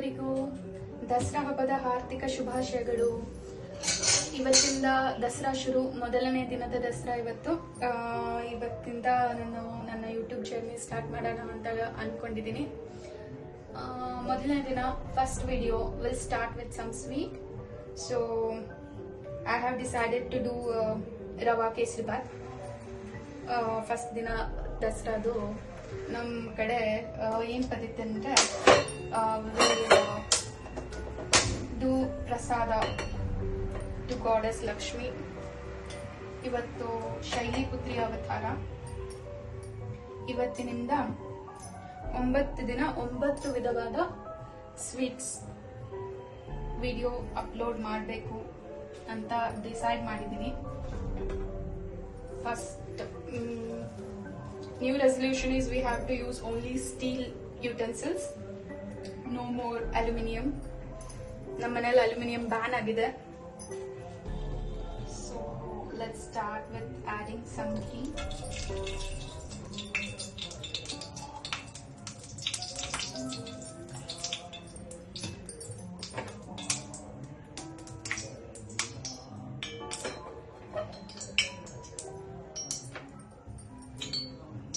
ಎಲ್ಲರಿಗೂ ದಸರಾ ಹಬ್ಬದ ಹಾರ್ದಿಕ ಶುಭಾಶಯಗಳು. ಇವತ್ತಿಂದ ದಸರಾ ಶುರು, ಮೊದಲನೇ ದಿನದ ದಸರಾ ಇವತ್ತಿಂದ ನಾನು ನನ್ನ ಯೂಟ್ಯೂಬ್ ಜರ್ನಿ ಸ್ಟಾರ್ಟ್ ಮಾಡೋಣ ಅಂತ ಅನ್ಕೊಂಡಿದ್ದೀನಿ. ಮೊದಲನೇ ದಿನ first video will start with some sweet. So I have decided to do rava kesari bath. First ದಿನ ದಸರಾದು ನಮ್ಮ ಕಡೆ ಏನ್ ಪದ್ಧತಿ ಅಂದ್ರೆ ಡೂ ಪ್ರಸಾದ ಟು ಗಾಡೆಸ್ ಲಕ್ಷ್ಮಿ. ಇವತ್ತು ಶೈಲಿ ಪುತ್ರಿ ಅವತಾರ. ಇವತ್ತಿನಿಂದ 9 ದಿನ 9 ವಿಧವಾದ ಸ್ವೀಟ್ಸ್ ವಿಡಿಯೋ ಅಪ್ಲೋಡ್ ಮಾಡಬೇಕು ಅಂತ ಡಿಸೈಡ್ ಮಾಡಿದ್ದೀನಿ. First new resolution is we have to use only steel utensils, no more aluminium. ನಮ್ಮ ಮನೆಯಲ್ಲಿ ಅಲ್ಯೂಮಿನಿಯಂ ಬ್ಯಾನ್ ಆಗಿದೆ. So let's start with adding some ghee.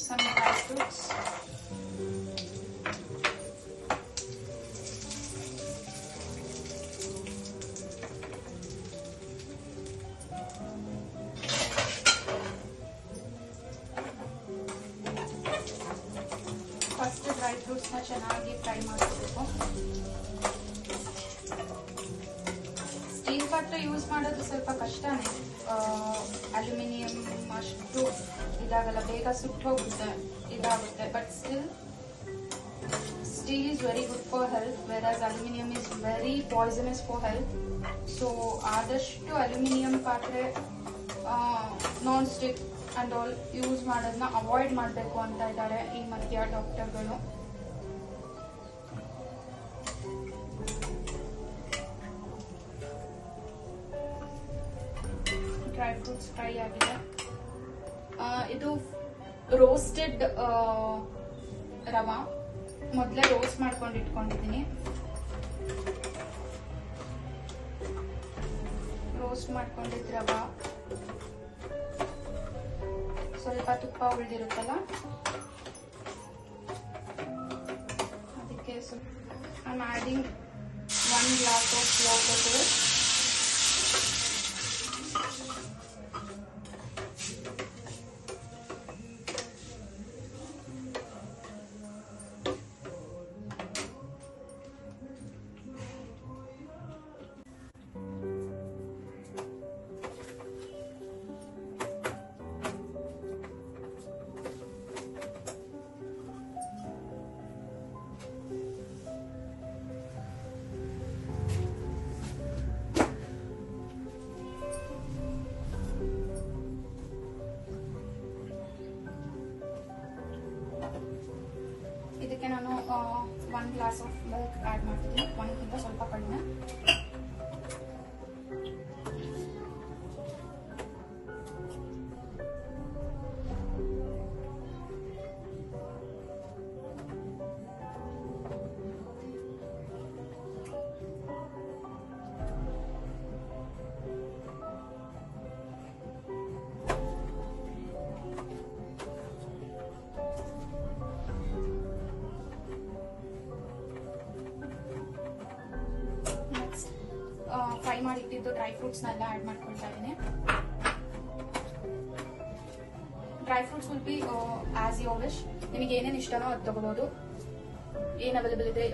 Some dry fruits. First dry fruits ನ ಚೆನ್ನಾಗಿ fry ಮಾಡಬೇಕು. Steel ಪಾತ್ರೆ use ಮಾಡೋದು ಸ್ವಲ್ಪ ಕಷ್ಟನೇ. ಅಲ್ಯೂಮಿನಿಯಂ ಅಷ್ಟು ಇದಾಗಲ್ಲ, ಬೇಗ ಸುಟ್ಟು ಹೋಗುತ್ತೆ, ಇದಾಗುತ್ತೆ. But still steel is very good for health, whereas aluminium is very poisonous for health. So ಆದಷ್ಟು ಅಲ್ಯೂಮಿನಿಯಂ ಪಾತ್ರೆ non stick and all use ಮಾಡೋದನ್ನ ಅವಾಯ್ಡ್ ಮಾಡಬೇಕು ಅಂತ ಇದ್ದಾರೆ ಈ ಮಧ್ಯ ಡಾಕ್ಟರ್ಗಳು. ಡ್ರೈ ಫ್ರೂಟ್ಸ್ ಫ್ರೈ ಆಗಿದೆ. ಇದು ರೋಸ್ಟೆಡ್ ರವಾ. ಮೊದಲೇ ರೋಸ್ಟ್ ಮಾಡ್ಕೊಂಡು ಇಟ್ಕೊಂಡಿದ್ದೀನಿ. ರೋಸ್ಟ್ ಮಾಡ್ಕೊಂಡಿದ್ದ ರವಾ, ಸ್ವಲ್ಪ ತುಪ್ಪ ಉಳಿದಿರುತ್ತಲ್ಲ ಅದಕ್ಕೆ I am adding 1 glass of water to it. ಇದಕ್ಕೆ ನಾನು 1 glass ಆಫ್ ಮಿಲ್ಕ್ ಆಡ್ ಮಾಡ್ತೀನಿ. 1 ಸ್ವಲ್ಪ ಕಡಿಮೆ. ಫ್ರೈ ಮಾಡಿ ಇಟ್ಟಿದ್ದು ಡ್ರೈ ಫ್ರೂಟ್ಸ್ ನೆಲ್ಲ ಆಡ್ ಮಾಡ್ಕೊಳ್ತಾ ಇದ್ದೀನಿ. Dry fruits will be as your wish. ನಿಮಗೆ ಏನೇನು ಇಷ್ಟನೋ ಅದು ತಗೋಬಹುದು. ಏನ್ ಅವೈಲೇಬಲ್ ಇದೆ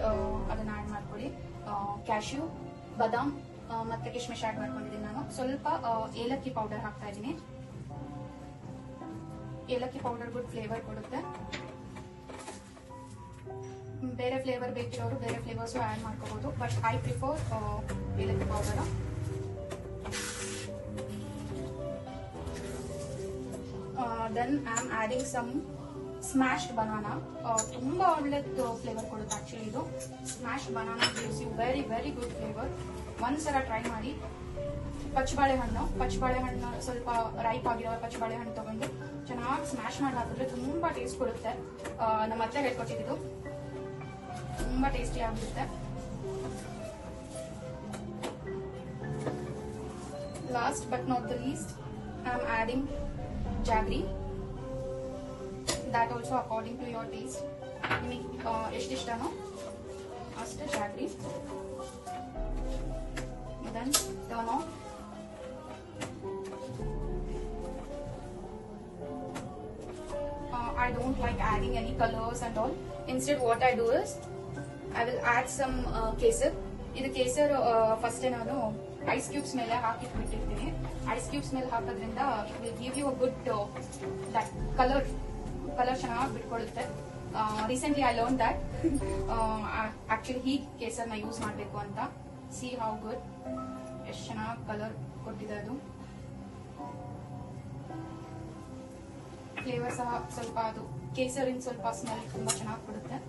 ಅದನ್ನ ಆಡ್ ಮಾಡ್ಕೊಳ್ಳಿ. ಕ್ಯಾಶ್ಯೂ, ಬಾದಾಮ್ ಮತ್ತೆ ಕಿಶ್ಮಿಶ್ ಆಡ್ ಮಾಡ್ಕೊಂಡಿದ್ದೀನಿ ನಾನು. ಸ್ವಲ್ಪ ಏಲಕ್ಕಿ ಪೌಡರ್ ಹಾಕ್ತಾ ಇದ್ದೀನಿ. ಏಲಕ್ಕಿ ಪೌಡರ್ ಗುಡ್ ಫ್ಲೇವರ್ ಕೊಡುತ್ತೆ. ಬೇರೆ ಫ್ಲೇವರ್ ಬೇಕಿರೋರು ಬೇರೆ ಫ್ಲೇವರ್ಸ್ ಆಡ್ ಮಾಡ್ಕೋಬಹುದು, but I prefer elakki powder. Then I am adding some smashed banana. ತುಂಬಾ ಒಳ್ಳೆದು ಫ್ಲೇವರ್ ಕೊಡುತ್ತೆ ಆಕ್ಚುಲಿ ಇದು. Smashed banana gives you very very good flavour. ಒಂದ್ಸಲ ಟ್ರೈ ಮಾಡಿ. ಪಚ್ಚಬಾಳೆಹಣ್ಣು ಸ್ವಲ್ಪ ರೈಪ್ ಆಗಿರೋ ಪಚ್ಚಬಾಳೆಹಣ್ಣು ತಗೊಂಡು ಚೆನ್ನಾಗಿ ಸ್ಮ್ಯಾಶ್ ಮಾಡಿ ಹಾಕಿದ್ರೆ ತುಂಬಾ ಟೇಸ್ಟ್ ಕೊಡುತ್ತೆ. ನಮ್ಮ ಅತ್ತೆ ಹೇಳ್ಕೊಟ್ಟಿದ್ದು ತುಂಬಾ ಟೇಸ್ಟಿ ಆಗಿರುತ್ತೆ. Last but not the least I am adding jaggery. that also according to your taste. ನಿಮಗೆ ಎಷ್ಟು ಇಷ್ಟನೋ ಅಷ್ಟು jaggery. then turn off. I don't like adding any colors and all. Instead what I do is I will add some kesar. ಇದು kesar first ನಾನು ice cubes ಮೇಲೆ ಹಾಕಿಟ್ಬಿಟ್ಟಿರ್ತೀನಿ. Ice cubes ಮೇಲೆ ಹಾಕೋದ್ರಿಂದ it will give you a good that colour ಚೆನ್ನಾಗಿ ಬಿಟ್ಕೊಳ್ಳುತ್ತೆ. Recently I learn that actually ಹೀಗೆ ಕೇಸರ್ನ ಯೂಸ್ ಮಾಡಬೇಕು ಅಂತ. ಸಿ ಹೌ ಗುಡ್, ಎಷ್ಟು ಚೆನ್ನಾಗಿ ಕಲರ್ ಕೊಟ್ಟಿದೆ ಅದು. ಫ್ಲೇವರ್ ಸಹ ಸ್ವಲ್ಪ ಅದು ಕೇಸರಿನ ಸ್ವಲ್ಪ ಸ್ಮೆಲ್ ತುಂಬಾ ಚೆನ್ನಾಗಿ ಕೊಡುತ್ತೆ.